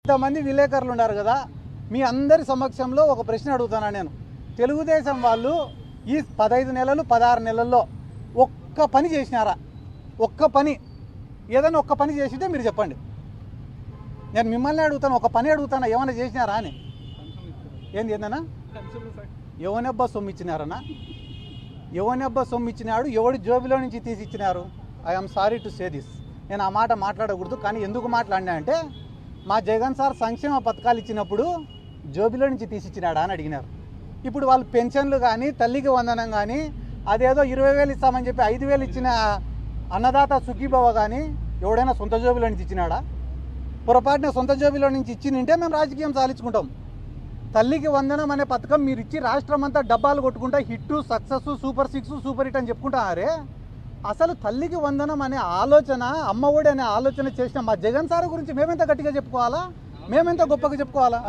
ఇంతమంది విలేకరులు ఉన్నారు కదా, మీ అందరి సమక్షంలో ఒక ప్రశ్న అడుగుతాను నేను. తెలుగుదేశం వాళ్ళు ఈ 15 నెలలు 16 నెలల్లో ఒక్క పని చేసినారా? ఒక్క పని, ఏదైనా ఒక్క పని చేసింటే మీరు చెప్పండి. నేను మిమ్మల్ని అడుగుతాను, ఒక పని అడుగుతాను, ఏమైనా చేసినారా అని. ఏంది ఏందన్నా? ఎవనబ్బా సొమ్ము ఇచ్చినారన్నా? ఎవనబ్బా సొమ్ము ఇచ్చినాడు? ఎవడి జోబిలో నుంచి తీసి ఇచ్చినారు? I'm sorry to say this. నేను ఆ మాట మాట్లాడకూడదు, కానీ ఎందుకు మాట్లాడినా అంటే మా జగన్ సార్ సంక్షేమ పథకాలు ఇచ్చినప్పుడు జోబిలో నుంచి తీసిచ్చినాడా అని అడిగినారు. ఇప్పుడు వాళ్ళు పెన్షన్లు కానీ, తల్లికి వందనం కానీ, అదేదో 20,000 ఇస్తామని చెప్పి 5,000 ఇచ్చిన అన్నదాత సుఖీభవ కానీ ఎవడైనా సొంత జోబిలో నుంచి ఇచ్చినాడా? పొరపాటున సొంత జోబిలో నుంచి ఇచ్చినింటే మేము రాజకీయం సాధించుకుంటాం. తల్లికి వందనం అనే పథకం మీరు ఇచ్చి రాష్ట్రం అంతా డబ్బాలు కొట్టుకుంటా hit, success, super 6, super hit అని చెప్పుకుంటారే. అసలు తల్లికి వందనం అనే ఆలోచన, అమ్మఒడి అనే ఆలోచన చేసిన మా జగన్ సార్ గురించి మేమెంత గట్టిగా చెప్పుకోవాలా? మేమెంత గొప్పగా చెప్పుకోవాలా?